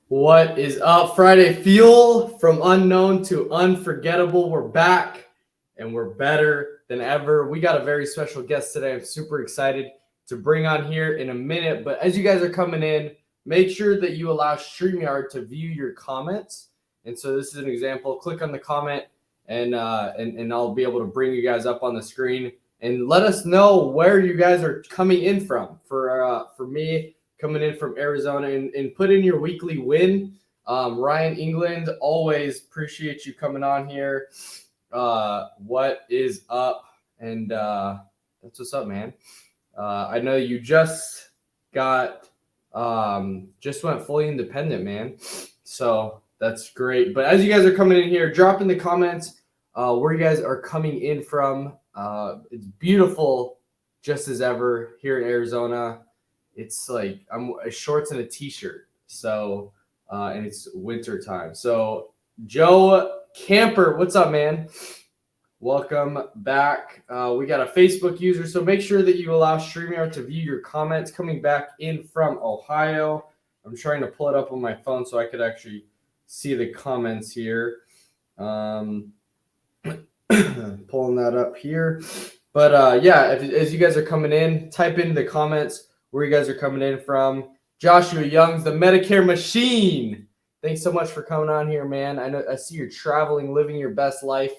What is up, Friday Fuel? From unknown to unforgettable, we're back and we're better than ever. We got a very special guest today. I'm super excited to bring on here in a minute. But as you guys are coming in, make sure that you allow StreamYard to view your comments. And so this is an example. Click on the comment and I'll be able to bring you guys up on the screen and let us know where you guys are coming in from. For me, coming in from Arizona, and put in your weekly win. Ryan England, always appreciate you coming on here. What is up? And that's what's up, man. I know you just got just went fully independent, man. So that's great. But as you guys are coming in here, drop in the comments where you guys are coming in from. It's beautiful just as ever here in Arizona. It's like I'm shorts and a t-shirt. So and it's winter time. So Joe Camper, what's up, man? Welcome back. We got a Facebook user, so make sure that you allow StreamYard to view your comments. Coming back in from Ohio. I'm trying to pull it up on my phone so I could actually see the comments here. Pulling that up here. But yeah, as you guys are coming in, type in the comments where you guys are coming in from. Joshua Young's the Medicare machine. Thanks so much for coming on here, man. I see you're traveling, living your best life.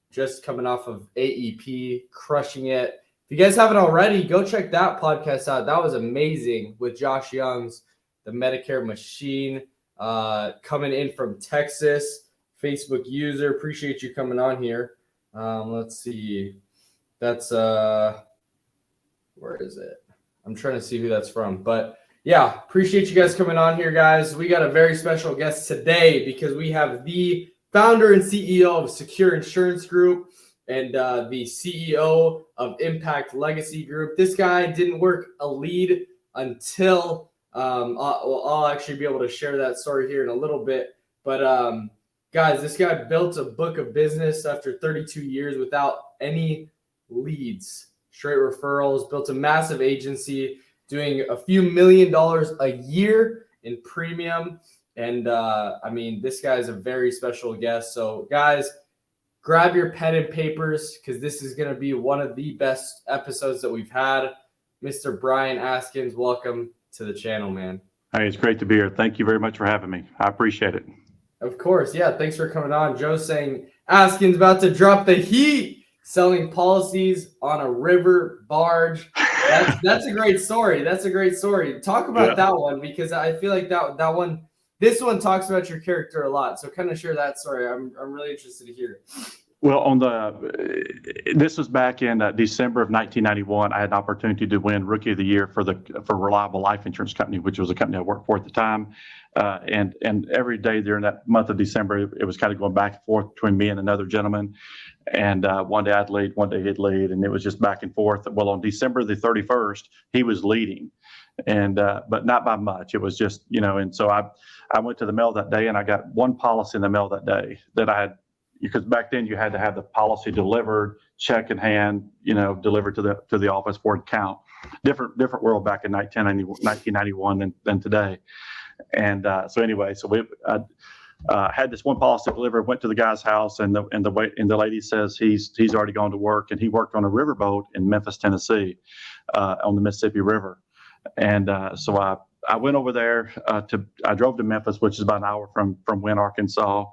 Just coming off of AEP, crushing it. If you guys haven't already, go check that podcast out. That was amazing with Josh Young's the Medicare machine. Coming in from Texas, Facebook user. Appreciate you coming on here. Let's see. That's where is it? I'm trying to see who that's from. But yeah, appreciate you guys coming on here, guys. We got a very special guest today because we have the founder and CEO of Secure Insurance Group and the CEO of Impact Legacy Group. This guy didn't work a lead until I'll actually be able to share that story here in a little bit. But guys, this guy built a book of business after 32 years without any leads. Straight referrals, built a massive agency doing a few $1 million a year in premium. And I mean, this guy is a very special guest. So guys, grab your pen and papers because this is going to be one of the best episodes that we've had. Mr. Brian Askins, welcome to the channel, man. Hey, it's great to be here. Thank you very much for having me. I appreciate it. Of course. Yeah. Thanks for coming on. Joe's saying Askins about to drop the heat. Selling policies on a river barge. That's a great story. That's a great story. Talk about that one because I feel like that one, this one talks about your character a lot. So kind of share that story. I'm really interested to hear. Well, this was back in December of 1991. I had an opportunity to win Rookie of the Year for Reliable Life Insurance Company, which was a company I worked for at the time. And every day during that month of December, it was kind of going back and forth between me and another gentleman. And one day I'd lead, one day he'd lead, and it was just back and forth. Well, on December the 31st, he was leading, and but not by much. It was just, and so I went to the mail that day, and I got one policy in the mail that day that I had. Because back then you had to have the policy delivered, check in hand, delivered to the office for it to count. Different world back in 1991 than today. And so anyway, I had this one policy delivered. Went to the guy's house, and the lady says he's already gone to work, and he worked on a riverboat in Memphis, Tennessee, on the Mississippi River. And so I went over there I drove to Memphis, which is about an hour from Wynne, Arkansas.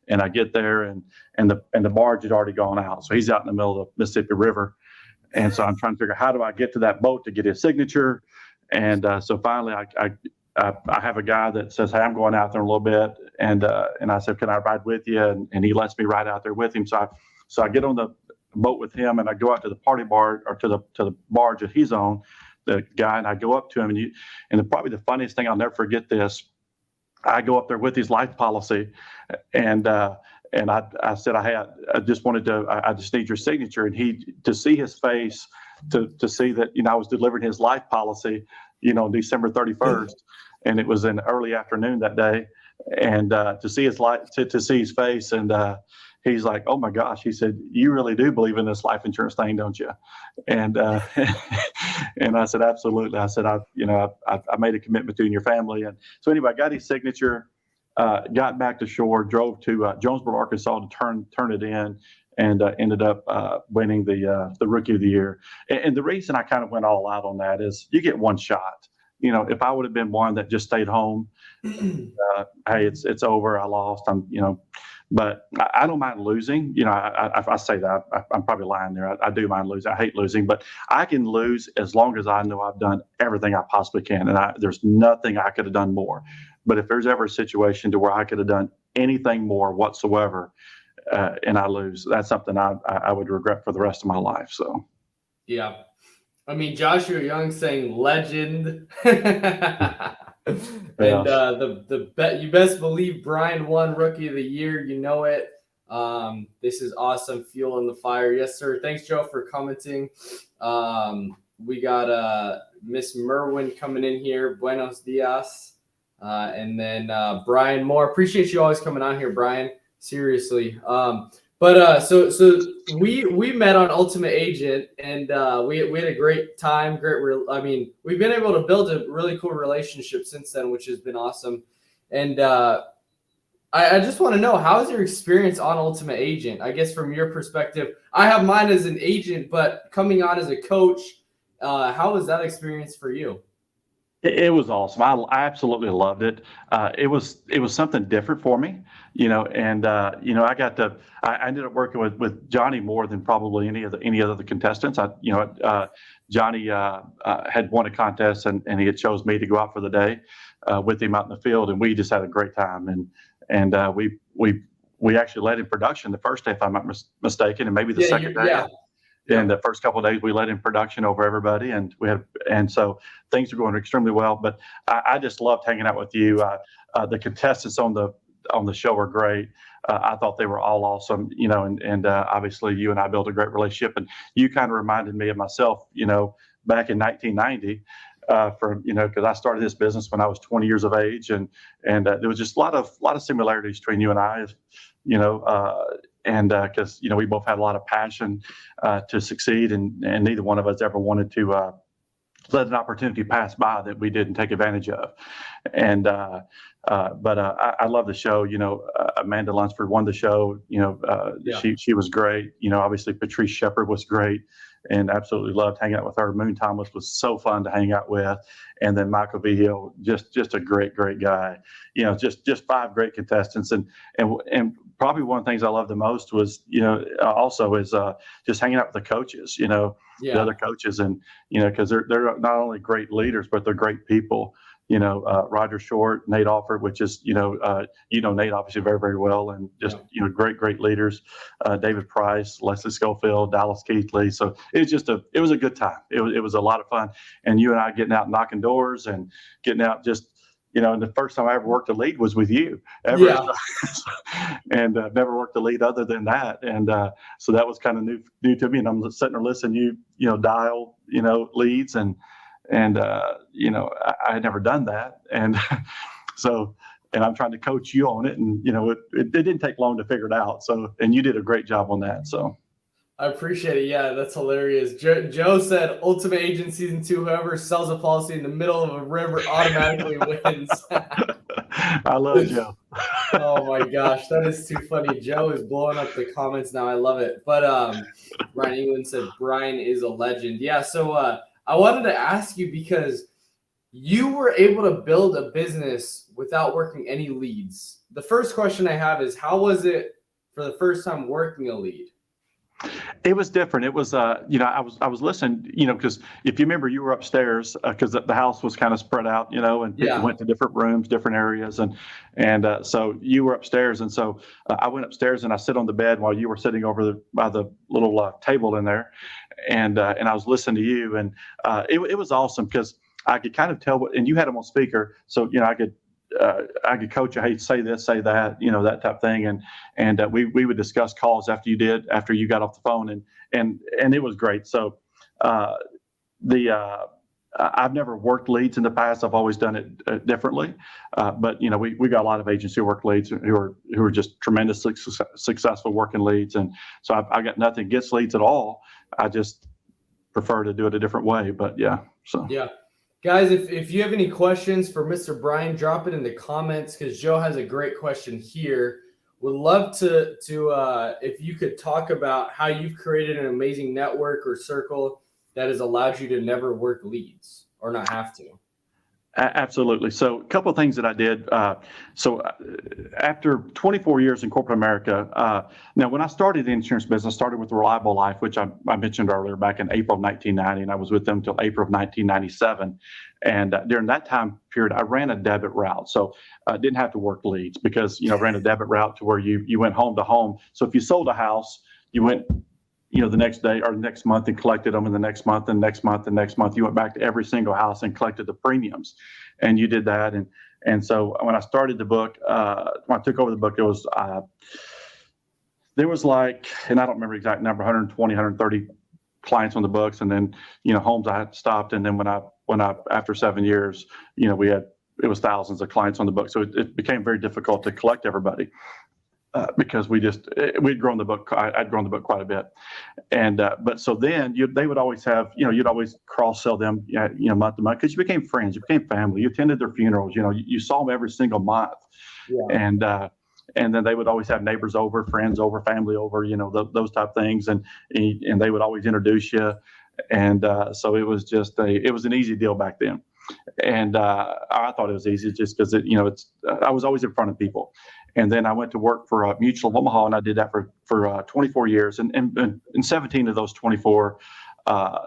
And I get there, and the barge had already gone out. So he's out in the middle of the Mississippi River. And so I'm trying to figure out, how do I get to that boat to get his signature? And so finally I have a guy that says, hey, I'm going out there in a little bit. And I said, can I ride with you? And he lets me ride out there with him. So I get on the boat with him, and I go out to the party barge, or to the barge that he's on, the guy, and I go up to him. And probably the funniest thing, I'll never forget this, I go up there with his life policy, and I said, I just need your signature. And to see his face, to see that, I was delivering his life policy, December 31st, and it was in early afternoon that day. And to see his face, and he's like, "Oh my gosh," he said, "You really do believe in this life insurance thing, don't you?" And and I said, "Absolutely." I said, I made a commitment to you and your family." And so anyway, I got his signature, got back to shore, drove to Jonesboro, Arkansas to turn it in, and ended up winning the Rookie of the Year. And the reason I kind of went all out on that is you get one shot. If I would have been one that just stayed home, hey, it's over. I lost. But I don't mind losing. I say that I'm probably lying there. I do mind losing. I hate losing, but I can lose as long as I know I've done everything I possibly can, and there's nothing I could have done more. But if there's ever a situation to where I could have done anything more whatsoever, and I lose, that's something I would regret for the rest of my life. So, yeah. I mean, Joshua Young saying legend. And the bet, you best believe Brian won Rookie of the Year. You know it. This is awesome. Fuel in the fire. Yes, sir. Thanks, Joe, for commenting. We got Miss Merwin coming in here. Buenos dias. And then Brian Moore. Appreciate you always coming on here, Brian. Seriously. So we met on Ultimate Agent, and we had a great time. We've been able to build a really cool relationship since then, which has been awesome. And I just want to know, how is your experience on Ultimate Agent? I guess from your perspective, I have mine as an agent, but coming on as a coach, how was that experience for you? It was awesome. I absolutely loved it. It was something different for me, and I ended up working with Johnny more than probably any other contestants. Johnny had won a contest, and he had chose me to go out for the day with him out in the field, and we just had a great time. And we actually led in production the first day, if I'm not mistaken, and maybe the second day. Yeah. And the first couple of days we led in production over everybody, and so things are going extremely well. But I just loved hanging out with you. The contestants on the show are great. I thought they were all awesome, and obviously you and I built a great relationship. And you kind of reminded me of myself, back in 1990, because I started this business when I was 20 years of age, and there was just a lot of similarities between you and I, and because we both had a lot of passion to succeed, and neither one of us ever wanted to let an opportunity pass by that we didn't take advantage of. And but I love the show. Amanda Lunsford won the show. She was great. Obviously Patrice Shepard was great, and absolutely loved hanging out with her. Moon Thomas was so fun to hang out with, and then Michael Vigil, just a great guy. Just 5 great contestants, and probably one of the things I loved the most was also is just hanging out with the coaches. The other coaches, and because they're not only great leaders, but they're great people. Roger Short, Nate Alford, which is, Nate obviously very, very well, and just, great leaders, David Price, Leslie Schofield, Dallas Keithley. So it was a good time. It was a lot of fun. And you and I getting out knocking doors and getting out just, and the first time I ever worked a lead was with you ever. Yeah. And never worked a lead other than that. And so that was kind of new to me. And I'm sitting there listening, dial, leads, and I had never done that. And so, and I'm trying to coach you on it. And, it didn't take long to figure it out. So, and you did a great job on that. So I appreciate it. Yeah, that's hilarious. Joe said Ultimate Agent Season 2, whoever sells a policy in the middle of a river automatically wins. I love Joe. Oh my gosh, that is too funny. Joe is blowing up the comments now. I love it. But Brian England said Brian is a legend. Yeah, so I wanted to ask you, because you were able to build a business without working any leads. The first question I have is, how was it for the first time working a lead? It was different. It was, I was listening, because if you remember, you were upstairs because the house was kind of spread out, and people went to different rooms, different areas, and so you were upstairs, and so I went upstairs and I sit on the bed while you were sitting over by the little table in there, and I was listening to you, and it was awesome because I could kind of tell and you had them on speaker, so I could coach you, hey, say this, say that, that type of thing. And we would discuss calls after you got off the phone, and it was great. So I've never worked leads in the past. I've always done it differently. But we got a lot of agents who work leads who are just tremendously successful working leads. And so I got nothing against leads at all. I just prefer to do it a different way. But yeah. Guys, if you have any questions for Mr. Brian, drop it in the comments, because Joe has a great question here. Would love to if you could talk about how you've created an amazing network or circle that has allowed you to never work leads or not have to. Absolutely. So a couple of things that I did. After 24 years in corporate America, now when I started the insurance business, I started with Reliable Life, which I mentioned earlier, back in April of 1990, and I was with them until April of 1997. And during that time period, I ran a debit route. So I didn't have to work leads because, I ran a debit route to where you went home to home. So if you sold a house, you went the next day or next month and collected them, and the next month and next month and next month. You went back to every single house and collected the premiums, and you did that. And so when I started the book, when I took over the book, it was there was like, and I don't remember the exact number, 120, 130 clients on the books, and then homes I had stopped, and then when I after 7 years, it was thousands of clients on the book, so it became very difficult to collect everybody. Because we'd grown the book. I'd grown the book quite a bit, and but so then they would always have you'd always cross-sell them month to month, because you became friends, you became family, you attended their funerals, you saw them every single month, and then they would always have neighbors over, friends over, family over, those type of things, and they would always introduce you, and so it was just it was an easy deal back then. And I thought it was easy just because I was always in front of people. And then I went to work for Mutual of Omaha, and I did that for 24 years. And 17 of those 24, I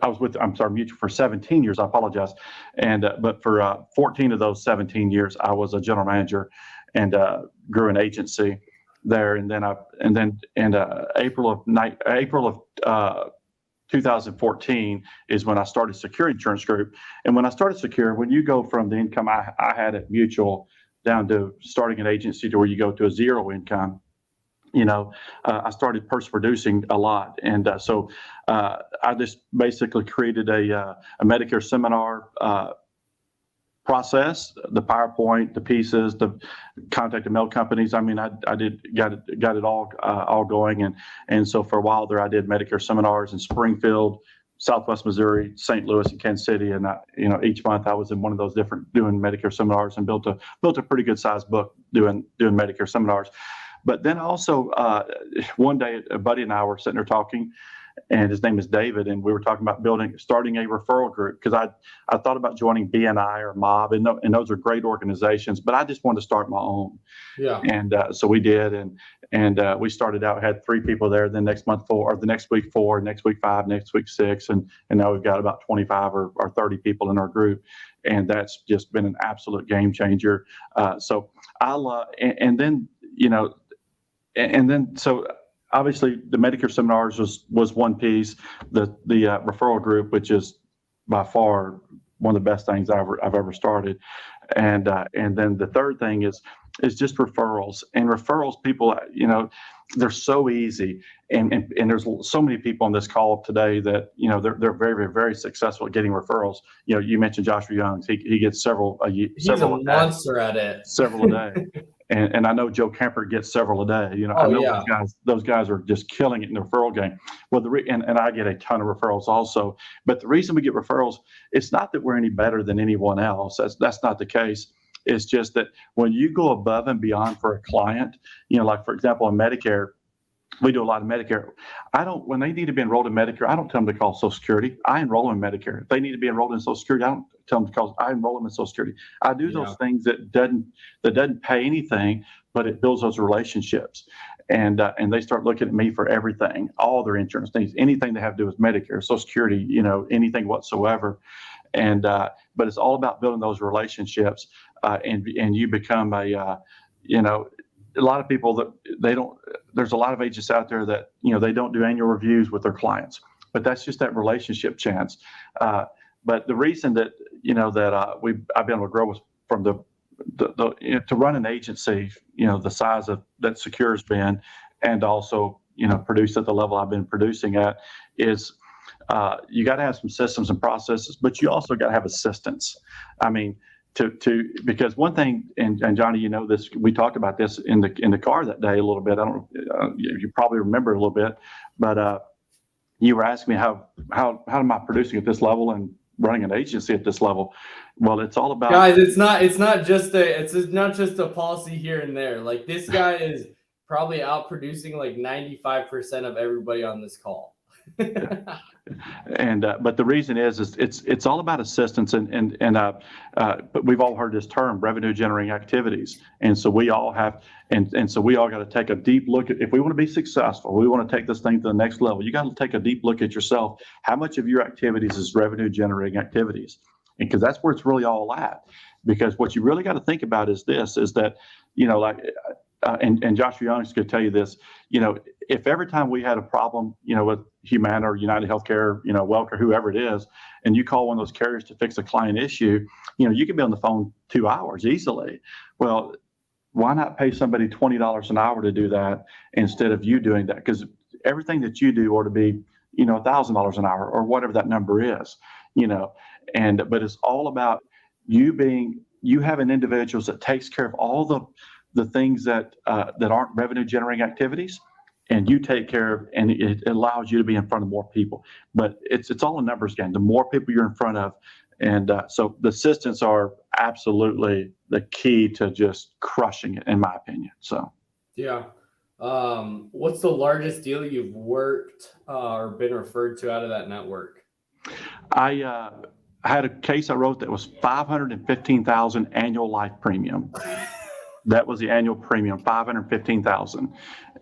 was with Mutual for 17 years. I apologize. And but for 14 of those 17 years, I was a general manager and grew an agency there. And then April of 2014 is when I started Secure Insurance Group. And when I started Secure, when you go from the income I had at Mutual down to starting an agency to where you go to a zero income, I started producing a lot. And so I just basically created a Medicare seminar process, the PowerPoint, the pieces, the contacted mail companies. I mean, I got it all going, and so for a while there, I did Medicare seminars in Springfield, Southwest Missouri, St. Louis, and Kansas City, and each month I was in one of those different doing Medicare seminars, and built a pretty good sized book doing Medicare seminars. But then also one day, a buddy and I were sitting there talking, and his name is David, and we were talking about starting a referral group, because I thought about joining BNI or MOB, and those are great organizations, but I just wanted to start my own. Yeah. And so we did, and we started out, had 3 people there. Then next month 4, or the next week 4, next week 5, next week 6, and now we've got about 25 or 30 people in our group, and that's just been an absolute game changer. So so. Obviously, the Medicare seminars was one piece. The referral group, which is by far one of the best things I've ever started, and then the third thing is just referrals. And referrals, people, they're so easy, and there's so many people on this call today that they're very, very, very successful at getting referrals. You mentioned Joshua Youngs; he gets several a year. He's a monster at it. Several a day. And I know Joe Kemper gets several a day. I know those guys are just killing it in the referral game. Well, and I get a ton of referrals also. But the reason we get referrals, it's not that we're any better than anyone else. That's not the case. It's just that when you go above and beyond for a client, like for example in Medicare, we do a lot of Medicare. When they need to be enrolled in Medicare, I don't tell them to call Social Security. I enroll them in Medicare. If they need to be enrolled in Social Security, I don't tell them to call. I enroll them in Social Security. I do those things that doesn't pay anything, but it builds those relationships. And they start looking at me for everything, all their insurance things, anything they have to do with Medicare, Social Security, anything whatsoever. And but it's all about building those relationships, and you become a lot of people that there's a lot of agents out there that, they don't do annual reviews with their clients, but that's just that relationship chance. But the reason that, I've been able to grow from to run an agency, the size of that Secure's been, and also, produce at the level I've been producing at, is you got to have some systems and processes, but you also got to have assistance. I mean, because one thing, and Johnny, you know this, we talked about this in the car that day a little bit. I don't you probably remember a little bit, but you were asking me how am I producing at this level and running an agency at this level. Well, it's all about, guys, it's not just a policy here and there. Like, this guy is probably out producing like 95% of everybody on this call. And but the reason is it's all about assistance, but we've all heard this term, revenue generating activities, and so we all have, and so we all got to take a deep look at, if we want to be successful, we want to take this thing to the next level, you got to take a deep look at yourself. How much of your activities is revenue generating activities? And because that's where it's really all at. Because what you really got to think about is that, you know, like, and Joshua Youngs could tell you this, you know, if every time we had a problem, you know, with Humana or United Healthcare, you know, Wellcare, whoever it is, and you call one of those carriers to fix a client issue, you know, you can be on the phone 2 hours easily. Well, why not pay somebody $20 an hour to do that instead of you doing that? Because everything that you do ought to be, you know, $1,000 an hour or whatever that number is, you know, but it's all about you having individuals that takes care of all the things that aren't revenue generating activities, and you take care of, and it allows you to be in front of more people. But it's all a numbers game. The more people you're in front of, and so the assistants are absolutely the key to just crushing it, in my opinion. So yeah. What's the largest deal you've worked or been referred to out of that network? I had a case I wrote that was $515,000 annual life premium. That was the annual premium, $515,000,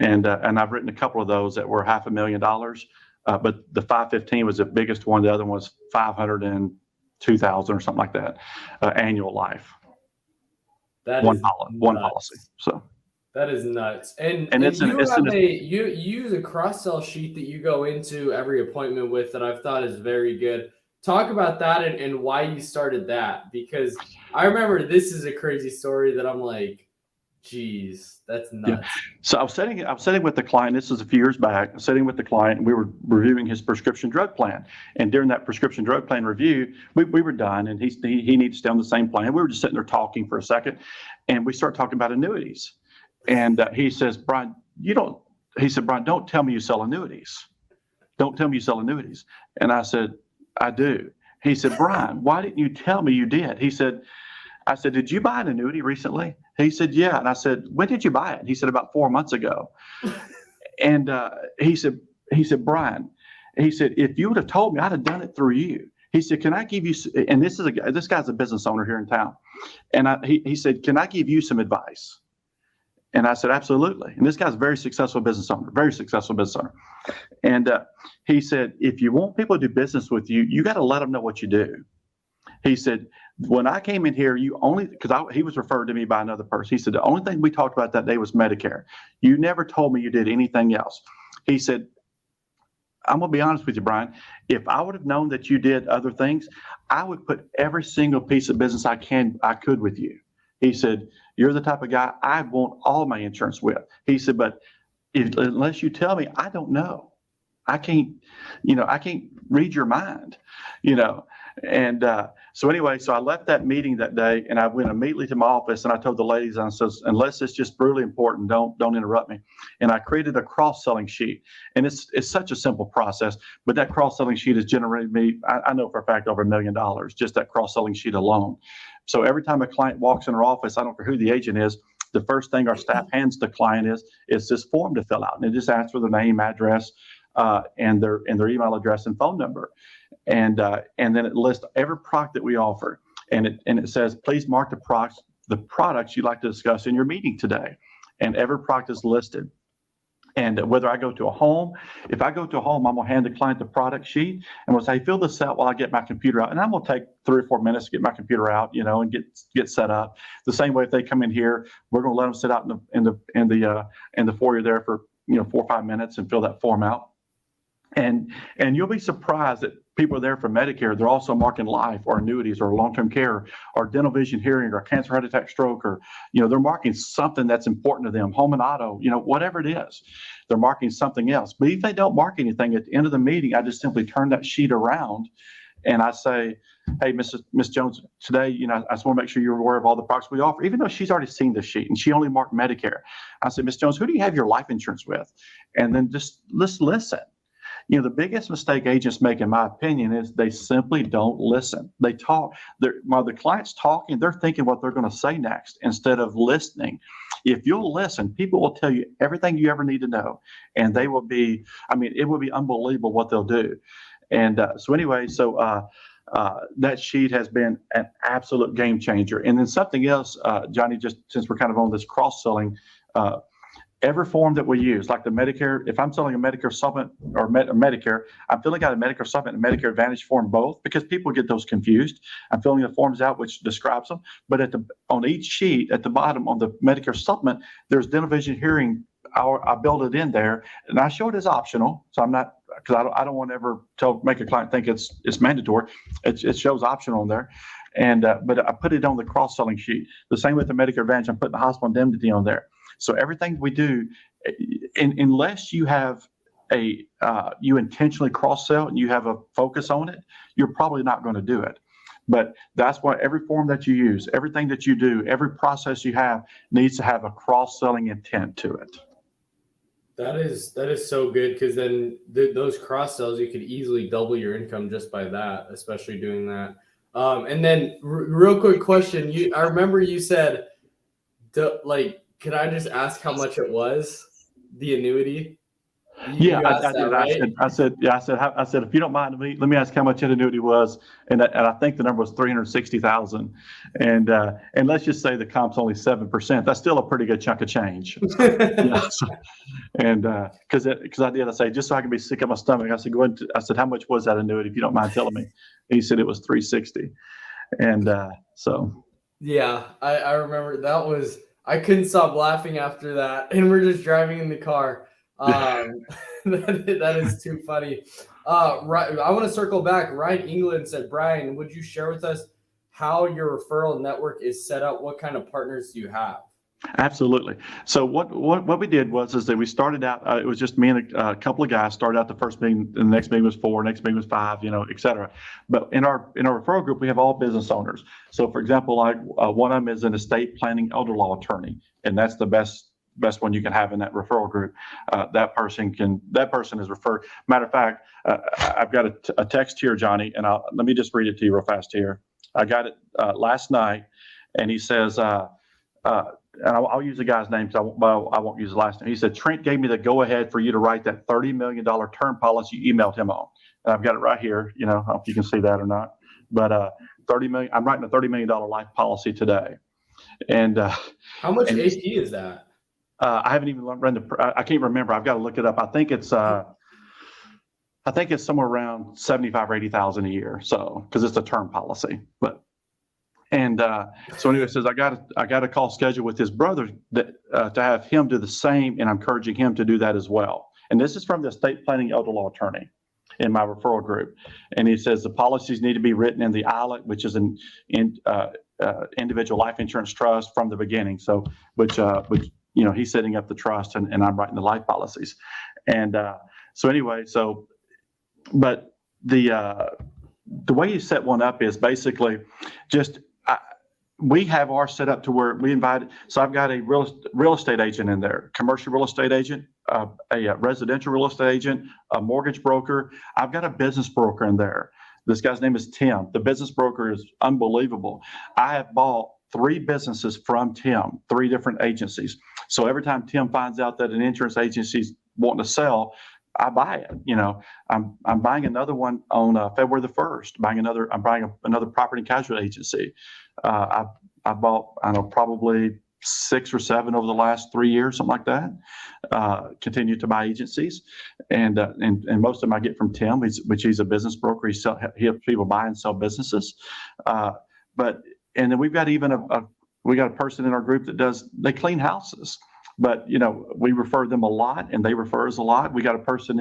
and I've written a couple of those that were $500,000, but the 515 was the biggest one. The other one was 502,000 or something like that, annual life. That one is policy. So that is nuts. And you use a cross-sell sheet that you go into every appointment with that I've thought is very good. Talk about that and why you started that, because I remember this is a crazy story that I'm like, geez, that's nuts. Yeah. So I was sitting with the client. This was a few years back. Sitting with the client, and we were reviewing his prescription drug plan. And during that prescription drug plan review, we were done, and he needed to stay on the same plan. We were just sitting there talking for a second, and we started talking about annuities. And he says, Brian, Brian, don't tell me you sell annuities. Don't tell me you sell annuities. And I said, I do. He said, Brian, why didn't you tell me you did? I said, did you buy an annuity recently? He said, yeah. And I said, when did you buy it? He said, about 4 months ago. And he said, Brian, he said, if you would have told me, I'd have done it through you. He said, can I give you, and this guy's a business owner here in town. And he said, can I give you some advice? And I said, absolutely. And this guy's a very successful business owner. And he said, if you want people to do business with you, you got to let them know what you do. He said, when I came in here, he was referred to me by another person. He said, the only thing we talked about that day was Medicare. You never told me you did anything else. He said, I'm going to be honest with you, Brian. If I would have known that you did other things, I would put every single piece of business I could with you. He said, you're the type of guy I want all my insurance with. He said, but unless you tell me, I don't know. I can't read your mind, And so anyway, so I left that meeting that day, and I went immediately to my office, and I told the ladies, I said, unless it's just brutally important, don't interrupt me. And I created a cross-selling sheet, and it's such a simple process, but that cross-selling sheet has generated me, I know for a fact, over $1 million, just that cross-selling sheet alone. So every time a client walks in our office, I don't care who the agent is, the first thing our staff hands the client is this form to fill out, and it just asks for their name, address, and their email address and phone number. And then it lists every product that we offer, and it says, please mark the products you'd like to discuss in your meeting today. And every product is listed. And whether I go to a home, if I go to a home, I'm going to hand the client the product sheet and we'll say, fill this out while I get my computer out. And I'm going to take 3 or 4 minutes to get my computer out, and get set up. The same way if they come in here, we're going to let them sit out in the foyer there for 4 or 5 minutes and fill that form out. And you'll be surprised that people are there for Medicare. They're also marking life or annuities or long-term care or dental, vision, hearing, or cancer, heart attack, stroke, or, they're marking something that's important to them, home and auto, whatever it is. They're marking something else. But if they don't mark anything at the end of the meeting, I just simply turn that sheet around and I say, hey, Miss Jones, today, I just want to make sure you're aware of all the products we offer, even though she's already seen the sheet and she only marked Medicare. I said, Miss Jones, who do you have your life insurance with? And then just listen. The biggest mistake agents make, in my opinion, is they simply don't listen. They talk. While the client's talking, they're thinking what they're going to say next instead of listening. If you'll listen, people will tell you everything you ever need to know, and they will be, it will be unbelievable what they'll do. And that sheet has been an absolute game changer. And then something else, Johnny, just since we're kind of on this cross-selling, every form that we use, like the Medicare, if I'm selling a Medicare supplement or Medicare, I'm filling out a Medicare supplement and Medicare Advantage form both, because people get those confused. I'm filling the forms out which describes them, but on each sheet at the bottom on the Medicare supplement, there's dental, vision, hearing. I build it in there, and I show it as optional. So I'm not, because I don't want to ever make a client think it's mandatory. It shows optional in there, but I put it on the cross-selling sheet. The same with the Medicare Advantage. I'm putting the hospital indemnity on there. So everything we do, unless you have you intentionally cross-sell and you have a focus on it, you're probably not going to do it. But that's why every form that you use, everything that you do, every process you have needs to have a cross-selling intent to it. That is so good, because then those cross-sells, you could easily double your income just by that, especially doing that. And then real quick question. I remember you said, can I just ask how much it was, the annuity? Yeah, I did. Right? I said, if you don't mind, let me ask how much that annuity was, and I think the number was 360,000, and let's just say the comp's only 7%. That's still a pretty good chunk of change. Because I say, just so I can be sick at my stomach, I said, go ahead. I said, how much was that annuity, if you don't mind telling me? And he said it was 360, and so. Yeah, I remember that was. I couldn't stop laughing after that, and we're just driving in the car. That is too funny. Right, I want to circle back. Ryan England said, Brian, would you share with us how your referral network is set up? What kind of partners do you have? Absolutely. So what we did was that we started out, it was just me and a couple of guys started out. The first meeting, the next meeting was 4, next meeting was 5, et cetera. But in our referral group, we have all business owners. So for example, like one of them is an estate planning elder law attorney, and that's the best one you can have in that referral group. That person is referred. Matter of fact, I've got a text here, Johnny, and let me just read it to you real fast here. I got it last night, and he says, and I'll use the guy's name, because I won't use the last name. He said, Trent gave me the go-ahead for you to write that $30 million term policy you emailed him on. And I've got it right here. I don't know if you can see that or not. But $30 million. I'm writing a $30 million life policy today. And how much AP is that? I haven't even run I can't remember. I've got to look it up. I think it's somewhere around 75 or 80,000 a year. So because it's a term policy, but. And so anyway, it says I got a call scheduled with his brother to have him do the same, and I'm encouraging him to do that as well. And this is from the estate planning elder law attorney in my referral group. And he says the policies need to be written in the ILIT, which is an individual life insurance trust from the beginning. So which he's setting up the trust, and I'm writing the life policies. And so anyway, but the way you set one up is basically just. We have ours set up to where we invited. So I've got a real estate agent in there, commercial real estate agent, a residential real estate agent, a mortgage broker. I've got a business broker in there. This guy's name is Tim. The business broker is unbelievable. I have bought 3 businesses from Tim, 3 different agencies. So every time Tim finds out that an insurance agency's wanting to sell, I buy it. I'm buying another one on February the 1st. I'm buying another property and casualty agency. I bought, probably 6 or 7 over the last 3 years, something like that. Continue to buy agencies, and most of them I get from Tim, which he's a business broker. He helps people buy and sell businesses. And then we've got even we got a person in our group that they clean houses. but we refer them a lot, and they refer us a lot. We got a person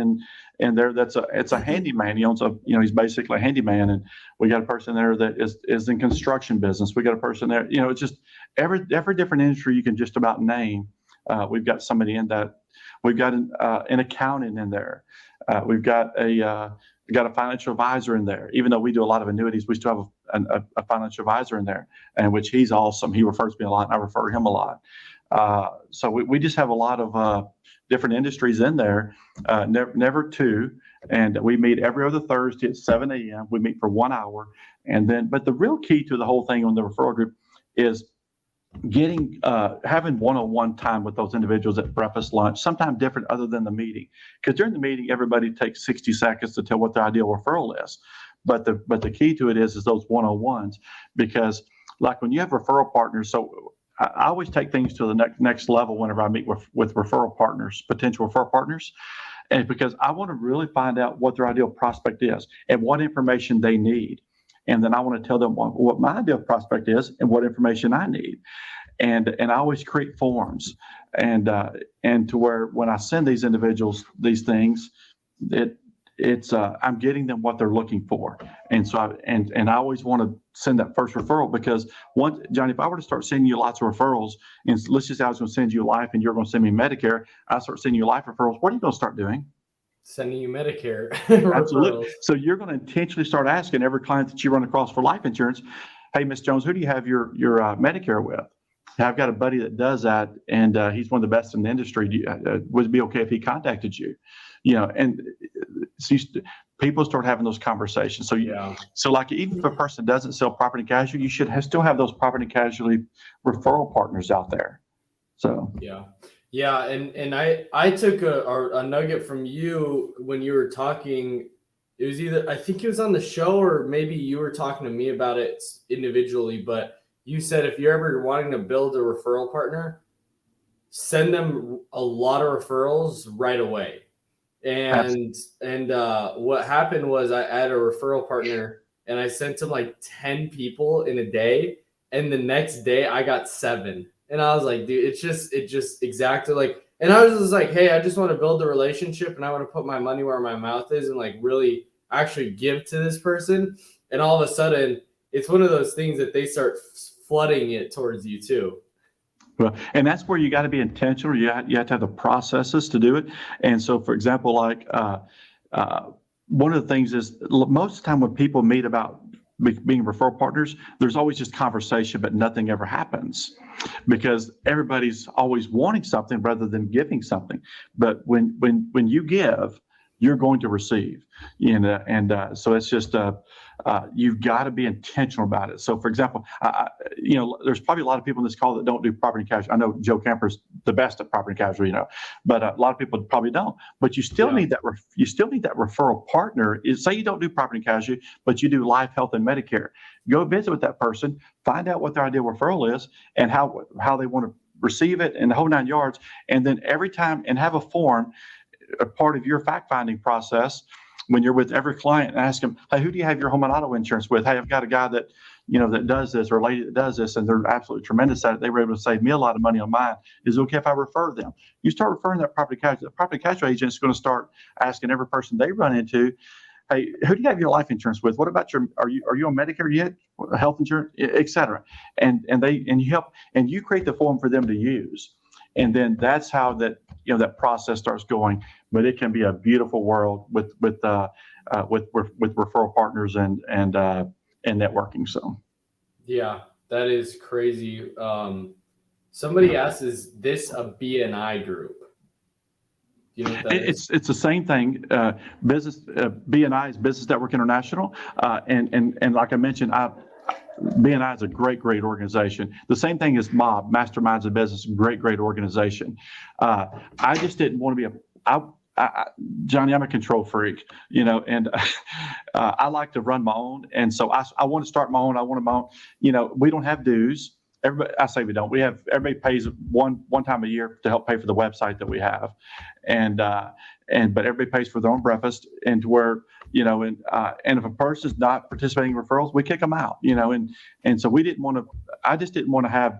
in there it's a handyman. He owns he's basically a handyman, and we got a person there that is in construction business. We got a person there. It's just every different industry you can just about name. We've got somebody in that. We've got an accountant in there. We've got a financial advisor in there. Even though we do a lot of annuities, we still have a financial advisor in there, and which he's awesome. He refers me a lot, and I refer him a lot. So we just have a lot of different industries in there, never two. And we meet every other Thursday at 7 a.m. We meet for 1 hour. But the real key to the whole thing on the referral group is having one-on-one time with those individuals at breakfast, lunch, sometime different other than the meeting. Because during the meeting, everybody takes 60 seconds to tell what their ideal referral is. But the key to it is those one-on-ones, because like when you have referral partners, so I always take things to the next level whenever I meet with referral partners, potential referral partners, and because I want to really find out what their ideal prospect is and what information they need. And then I want to tell them what my ideal prospect is and what information I need. And I always create forms, and to where when I send these individuals these things, it's I'm getting them what they're looking for. And so I always want to send that first referral, because Johnny, if I were to start sending you lots of referrals, and let's just say I was going to send you life and you're going to send me Medicare, I start sending you life referrals, what are you going to start doing? Sending you Medicare Absolutely. So you're going to intentionally start asking every client that you run across for life insurance, hey, Miss Jones, who do you have your Medicare with? I've got a buddy that does that, and he's one of the best in the industry. Would it be okay if he contacted you? And so people start having those conversations. So like even if a person doesn't sell property and casualty, you should still have those property and casualty referral partners out there. So yeah, and I took a nugget from you when you were talking. It was either, I think it was on the show, or maybe you were talking to me about it individually, but you said if you're ever wanting to build a referral partner, send them a lot of referrals right away. And what happened was I had a referral partner, and I sent him like 10 people in a day, and the next day I got 7. And I was like, dude, it just exactly like, and I was just like, hey, I just want to build the relationship, and I want to put my money where my mouth is and like really actually give to this person. And all of a sudden, it's one of those things that they start flooding it towards you too. Well, and that's where you got to be intentional. You have to have the processes to do it. And so, for example, like one of the things is most of the time when people meet about being referral partners, there's always just conversation, but nothing ever happens because everybody's always wanting something rather than giving something. But when you give, you're going to receive, and so it's just you've got to be intentional about it. So, for example, there's probably a lot of people in this call that don't do property and casualty. I know Joe Camper's the best at property and casualty, but a lot of people probably don't. But you still need that. You still need that referral partner. Say you don't do property and casualty, but you do life, health, and Medicare. Go visit with that person, find out what their ideal referral is, and how they want to receive it, and the whole 9 yards. And then every time, and have a form, a part of your fact-finding process when you're with every client, and ask them, hey, who do you have your home and auto insurance with? Hey, I've got a guy that, that does this, or a lady that does this, and they're absolutely tremendous at it. They were able to save me a lot of money on mine. Is it okay if I refer them? You start referring that property casualty. The property casualty agent is going to start asking every person they run into, hey, who do you have your life insurance with? What about are you on Medicare yet? Health insurance, et cetera. And you help, and you create the form for them to use. And then that's how that process starts going. But it can be a beautiful world with referral partners and networking. So, yeah, that is crazy. Somebody asked, "Is this a BNI group?" Do you know what that is? It's the same thing. Business BNI is Business Network International, and like I mentioned, BNI is a great organization. The same thing as MOB, Masterminds of Business, great organization. I just didn't want to be Johnny, I'm a control freak, and I like to run my own. And so I want to start my own. I want my own, we don't have dues. I say we don't. Everybody pays one time a year to help pay for the website that we have. But everybody pays for their own breakfast, and to where, and if a person's not participating in referrals, we kick them out, and so I just didn't want to have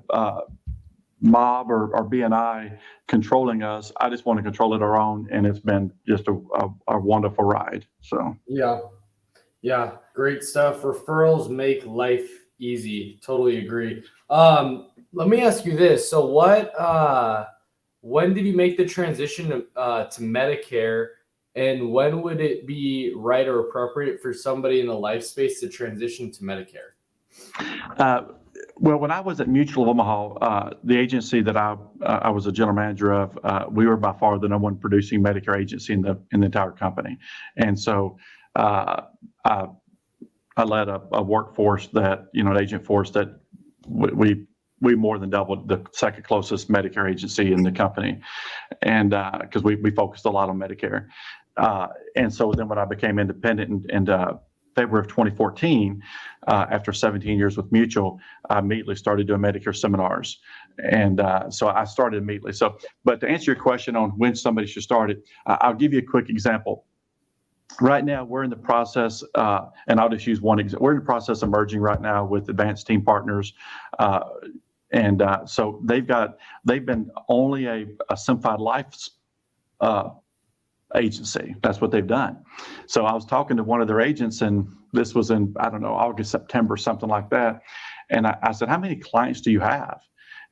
mob or BNI controlling us. I just want to control it our own, and it's been just a wonderful ride. So yeah, great stuff. Referrals make life easy. Totally agree. Let me ask you this. So when did you make the transition to Medicare, and when would it be right or appropriate for somebody in the life space to transition to Medicare? Well, when I was at Mutual of Omaha, the agency that I was a general manager of, we were by far the number one producing Medicare agency in the entire company, and so I led a workforce that, an agent force that we more than doubled the second closest Medicare agency in the company, and because we focused a lot on Medicare, and so then when I became independent in February of 2014, after 17 years with Mutual, I immediately started doing Medicare seminars, and so I started immediately. So, but to answer your question on when somebody should start it, I'll give you a quick example. Right now, we're in the process, and I'll just use one example. We're in the process of merging right now with Advanced Team Partners, and so they've been only a simplified life agency. That's what they've done. So I was talking to one of their agents, and this was in, I don't know, August, September, something like that. And I said, how many clients do you have?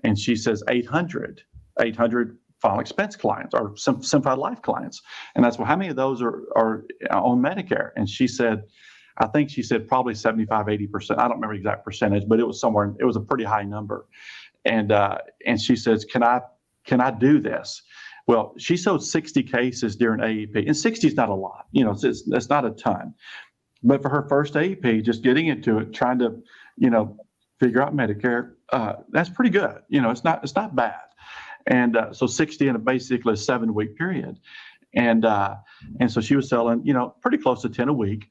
And she says 800 final expense clients or simplified life clients. And that's, well, how many of those are on Medicare? And she said, I think she said probably 75, 80%. I don't remember the exact percentage, but it was somewhere, it was a pretty high number. And she says, can I do this? Well, she sold 60 cases during AEP, and 60 is not a lot, it's not a ton. But for her first AEP, just getting into it, trying to, figure out Medicare, that's pretty good. It's not bad. And so 60 in basically a 7-week period. And so she was selling, pretty close to 10 a week.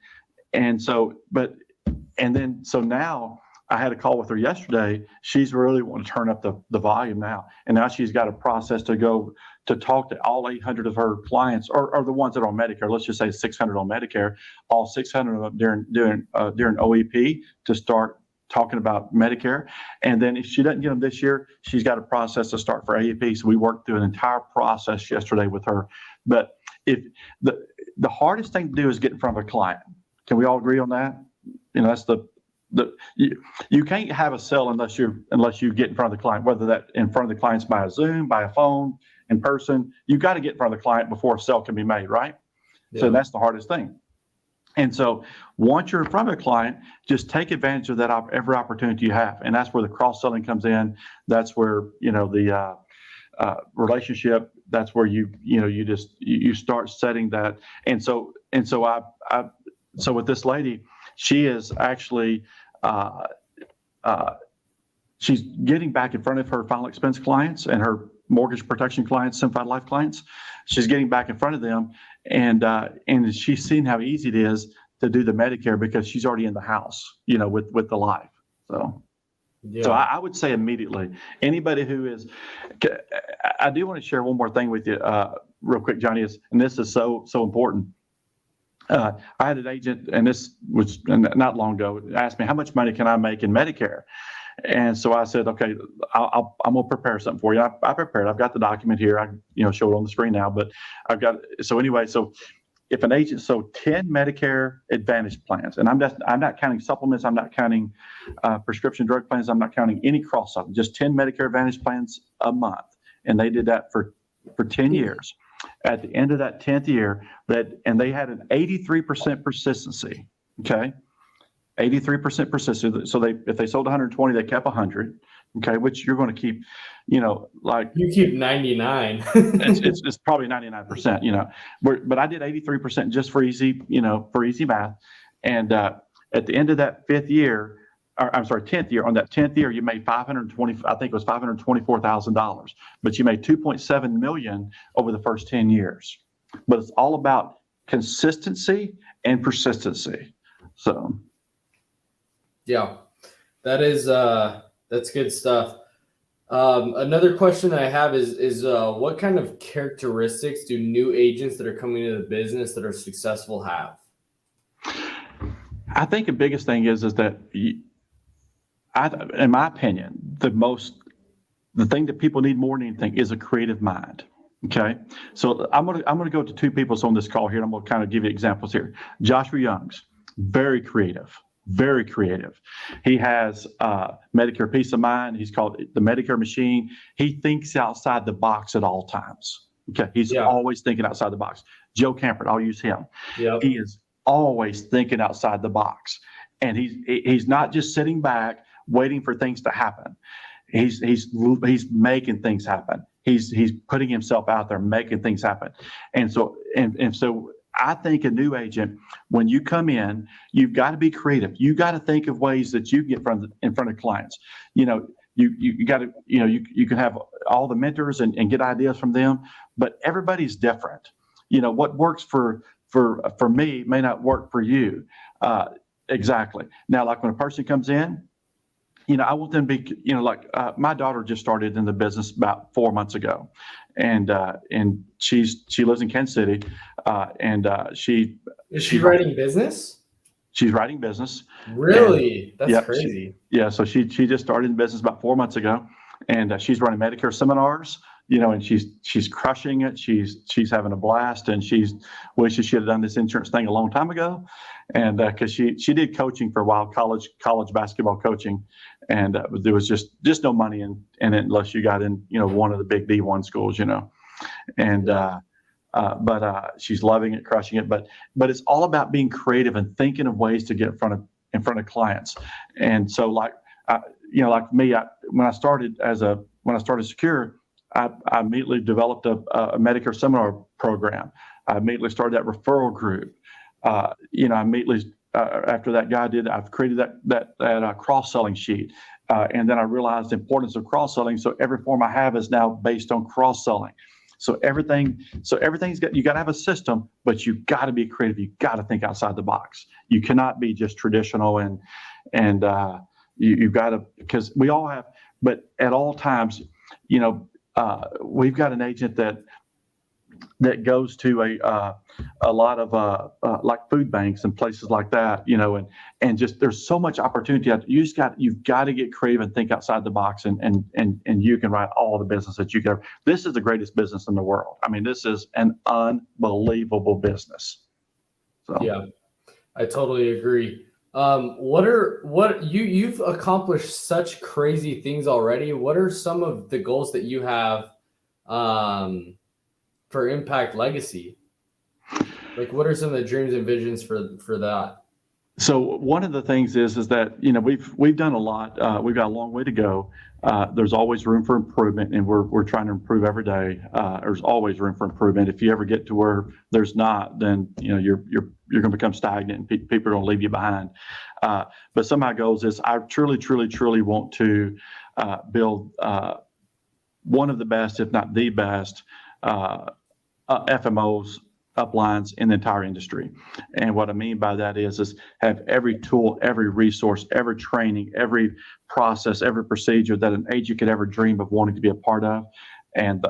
And so now I had a call with her yesterday. She's really wanting to turn up the volume now. And now she's got a process to go to talk to all 800 of her clients, or the ones that are on Medicare. Let's just say 600 on Medicare, all 600 of them during OEP to start talking about Medicare. And then if she doesn't get them this year, she's got a process to start for AEP. So we worked through an entire process yesterday with her. But if the hardest thing to do is get in front of a client. Can we all agree on that? That's you can't have a sell unless you get in front of the client, whether that in front of the clients by a Zoom, by a phone, in person. You've got to get in front of the client before a sell can be made, right? Yeah. So that's the hardest thing. And so once you're in front of a client, just take advantage of that every opportunity you have. And that's where the cross-selling comes in. That's where, the relationship, that's where you start setting that. And so with this lady, she is actually, she's getting back in front of her final expense clients and her mortgage protection clients, simplified life clients. She's getting back in front of them, and she's seen how easy it is to do the Medicare because she's already in the house, with the life. So, yeah. So I would say immediately, anybody who is, I do want to share one more thing with you, real quick, Johnny, and this is so important. I had an agent, and this was not long ago, asked me, how much money can I make in Medicare? And so I said, okay, I'm going to prepare something for you. I prepared. I've got the document here. I show it on the screen now, but I've got, so anyway, so if an agent sold 10 Medicare Advantage plans, and I'm not counting supplements, I'm not counting prescription drug plans, I'm not counting any cross-selling, just 10 Medicare Advantage plans a month. And they did that for 10 years. At the end of that 10th year, and they had an 83% persistency, okay? 83% persistency. So if they sold 120, they kept 100, okay, which you're going to keep, like. You keep 99. it's probably 99%, but I did 83% just for easy math. And at the end of that 10th year, on that 10th year, you made $524,000, but you made $2.7 million over the first 10 years. But it's all about consistency and persistency. So. Yeah, that's good stuff. Another question that I have is what kind of characteristics do new agents that are coming into the business that are successful have? I think the biggest thing is that in my opinion, the most the thing that people need more than anything is a creative mind. Okay, so I'm gonna go to two people on this call here, and I'm gonna kind of give you examples here. Joshua Youngs, very creative, very creative. He has Medicare Peace of Mind. He's called the Medicare Machine. He thinks outside the box at all times. Okay, he's always thinking outside the box. Joe Campert, I'll use him. Yep. He is always thinking outside the box, and he's not just sitting back waiting for things to happen. He's making things happen. He's putting himself out there, making things happen. And so I think a new agent, when you come in, you've got to be creative. You got to think of ways that you can get in front of clients. You got to, you can have all the mentors and get ideas from them, but everybody's different. What works for me may not work for you. Exactly. Now, like when a person comes in, I want them to be, my daughter just started in the business about 4 months ago, and she lives in Kansas City, and is she writing business? She's writing business. Really? That's crazy. So she just started in business about 4 months ago, and she's running Medicare seminars. And she's crushing it. She's having a blast, and she wishes she had done this insurance thing a long time ago. And because she did coaching for a while, college basketball coaching, and there was just no money in it unless you got in one of the big D1 schools, and but she's loving it, crushing it. But it's all about being creative and thinking of ways to get in front of clients. And so like me, when I started Secure, I immediately developed a Medicare seminar program. I immediately started that referral group. I immediately after that guy did, I've created that cross-selling sheet, and then I realized the importance of cross-selling. So every form I have is now based on cross-selling. So everything's got, you got to have a system, but you got to be creative. You got to think outside the box. You cannot be just traditional and you've got to, because we all have, but at all times, we've got an agent that goes to a lot of like food banks and places like that, and just there's so much opportunity. You've got to get creative and think outside the box, and you can write all the business that you can. This is the greatest business in the world. I mean, this is an unbelievable business. So yeah, I totally agree. You've accomplished such crazy things already. What are some of the goals that you have for Impact Legacy? Like, what are some of the dreams and visions for that? So one of the things is that we've done a lot. We've got a long way to go. There's always room for improvement, and we're trying to improve every day. There's always room for improvement. If you ever get to where there's not, then you're going to become stagnant, and people are going to leave you behind. But some of my goals is I truly want to build one of the best, if not the best, FMOs, uplines in the entire industry. And what I mean by that is have every tool, every resource, every training, every process, every procedure that an agent could ever dream of wanting to be a part of, and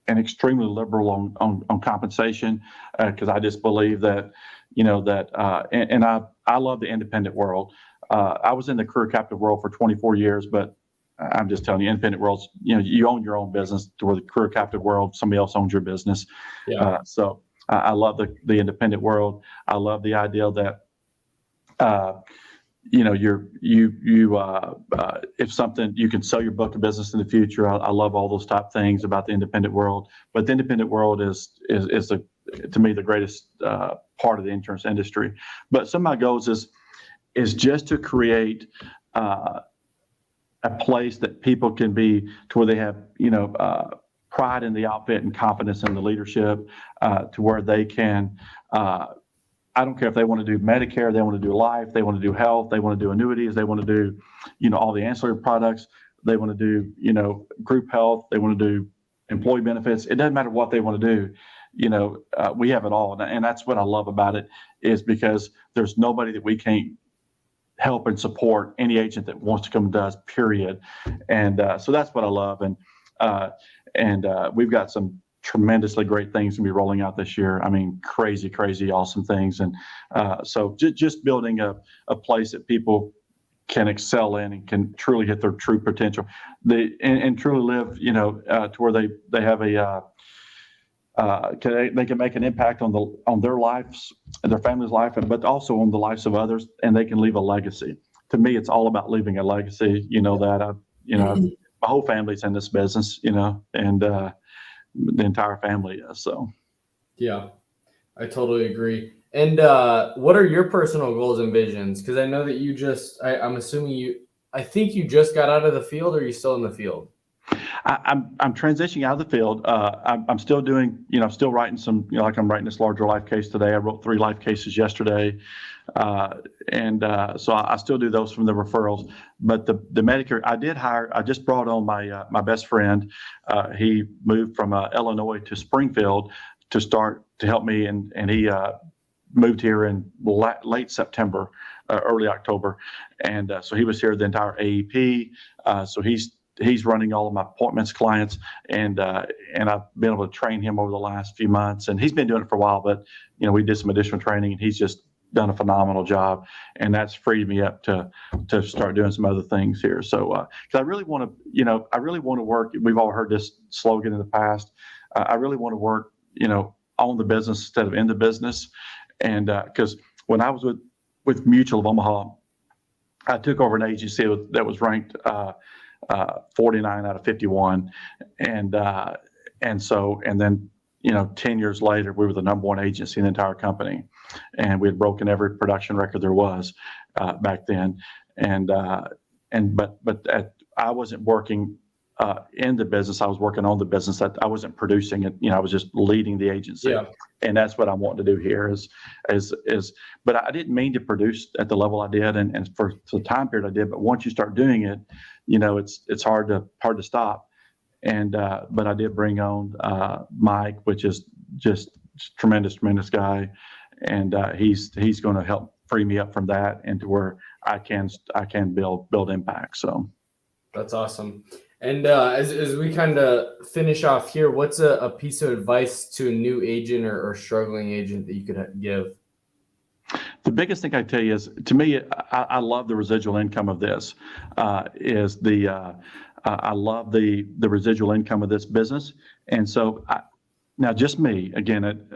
extremely liberal on compensation, because I just believe that and I love the independent world. I was in the career captive world for 24 years, but I'm just telling you, independent worlds, you own your own business, to where the career captive world, somebody else owns your business. Yeah. So I love the independent world. I love the idea that, if something, you can sell your book of business in the future. I love all those type things about the independent world. But the independent world is to me the greatest part of the insurance industry. But some of my goals is just to create a place that people can be, to where they have pride in the outfit and confidence in the leadership, to where they can I don't care if they want to do Medicare, they want to do life, they want to do health, they want to do annuities, they want to do all the ancillary products, they want to do group health, they want to do employee benefits. It doesn't matter what they want to do. We have it all, and that's what I love about it, is because there's nobody that we can't help and support, any agent that wants to come and does, period. And so that's what I love. And we've got some tremendously great things to be rolling out this year. I mean, crazy awesome things. And so just building a place that people can excel in and can truly hit their true potential. And truly live, to where they have they can make an impact on their lives, their family's life, but also on the lives of others, and they can leave a legacy. To me, it's all about leaving a legacy. My whole family's in this business, and the entire family is. So, yeah, I totally agree. And what are your personal goals and visions? Because I know that I'm assuming I think you just got out of the field, or are you still in the field? I'm transitioning out of the field. I'm still doing, still writing some, like I'm writing this larger life case today. I wrote 3 life cases yesterday. So I still do those from the referrals. But the Medicare, I just brought on my best friend. He moved from Illinois to Springfield to help me, and he moved here in late September, early October. And so he was here the entire AEP. So he's running all of my appointments, clients, and I've been able to train him over the last few months. And he's been doing it for a while, but we did some additional training, and he's just done a phenomenal job, and that's freed me up to start doing some other things here. So, because I really want to work. We've all heard this slogan in the past. I really want to work, on the business instead of in the business, and because when I was with Mutual of Omaha, I took over an agency that was ranked 49 out of 51, and then 10 years later, we were the number 1 agency in the entire company, and we had broken every production record there was back then. But I wasn't working in the business. I was working on the business. I wasn't producing it. I was just leading the agency. Yeah. And that's what I want to do here but I didn't mean to produce at the level I did, and for the time period I did. But once you start doing it, it's hard to stop. And but I did bring on Mike, which is just tremendous guy, and he's going to help free me up from that into where I can build impact. So that's awesome. And as we kind of finish off here, what's a piece of advice to a new agent or struggling agent that you could give? The biggest thing I tell you is, to me, I love the residual income of this. I love the residual income of this business, and so now just me again.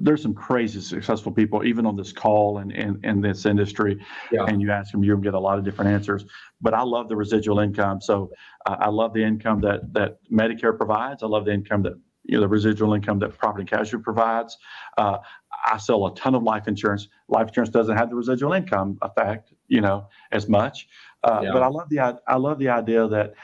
There's some crazy successful people even on this call and in this industry, and you ask them, you'll get a lot of different answers. But I love the residual income. So I love the income that Medicare provides. I love the income that the residual income that property and casualty provides. I sell a ton of life insurance. Life insurance doesn't have the residual income effect, as much. But I love the idea that,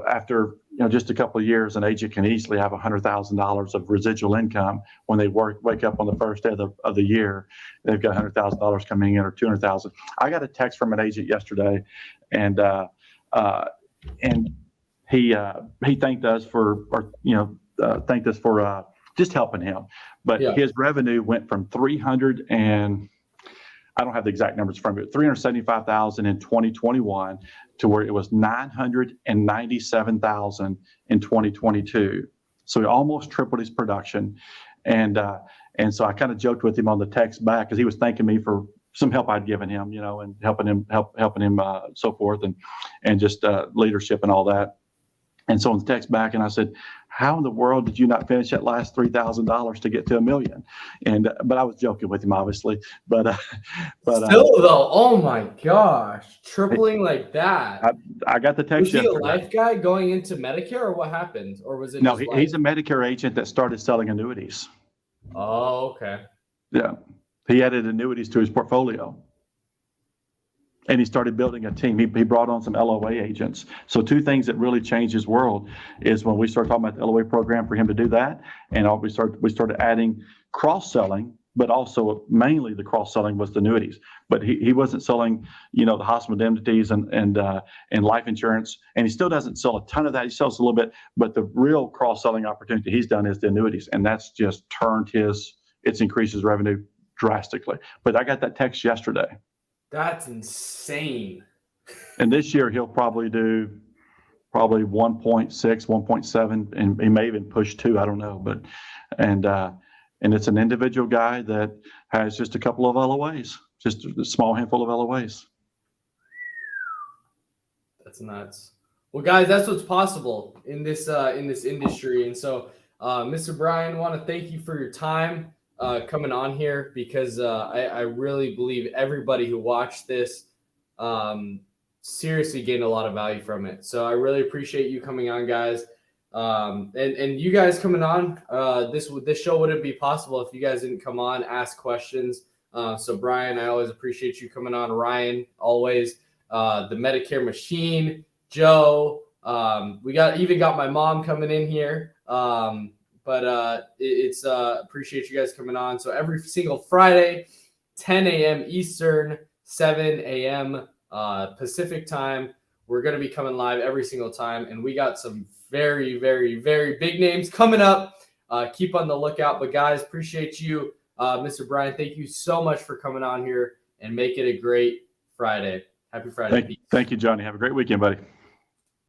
after just a couple of years, an agent can easily have $100,000 of residual income when they wake up on the first day of the year. They've got $100,000 coming in, or $200,000. I got a text from an agent yesterday, and he thanked us for just helping him. But his revenue went from 300 and I don't have the exact numbers from it, 375,000 in 2021 to where it was 997,000 in 2022. So he almost tripled his production. And so I kind of joked with him on the text back, because he was thanking me for some help I'd given him, and helping him so forth, and just leadership and all that. And so on the text back, and I said, how in the world did you not finish that last $3,000 to get to $1 million? But I was joking with him, obviously. But still though, oh my gosh, tripling like that. I got the text. Was he a life guy going into Medicare, or what happened, or was it? No, he's a Medicare agent that started selling annuities. Oh, okay. Yeah, he added annuities to his portfolio. And he started building a team. He brought on some LOA agents. So 2 things that really changed his world is when we started talking about the LOA program for him to do that, and we started adding cross-selling, but also mainly the cross-selling was the annuities. But he wasn't selling, the hospital indemnities and life insurance, and he still doesn't sell a ton of that. He sells a little bit, but the real cross-selling opportunity he's done is the annuities, and that's just it's increased his revenue drastically. But I got that text yesterday. That's insane. And this year he'll probably do 1.6, 1.7, and he may even push 2. I don't know, but and it's an individual guy that has just a couple of LOAs, just a small handful of LOAs. That's nuts. Well, guys, that's what's possible in this industry. And so, Mr. Brian, want to thank you for your time coming on here, because I really believe everybody who watched this seriously gained a lot of value from it. So I really appreciate you coming on, guys. And you guys coming on. This show wouldn't be possible if you guys didn't come on, ask questions. So Brian, I always appreciate you coming on. Ryan, always. The Medicare Machine, Joe. We got my mom coming in here. But it's appreciate you guys coming on. So every single Friday, 10 a.m. Eastern, 7 a.m. Pacific time, we're going to be coming live every single time. And we got some very, very, very big names coming up. Keep on the lookout. But guys, appreciate you. Mr. Brian, thank you so much for coming on here, and make it a great Friday. Happy Friday. Thank you, Johnny. Have a great weekend, buddy.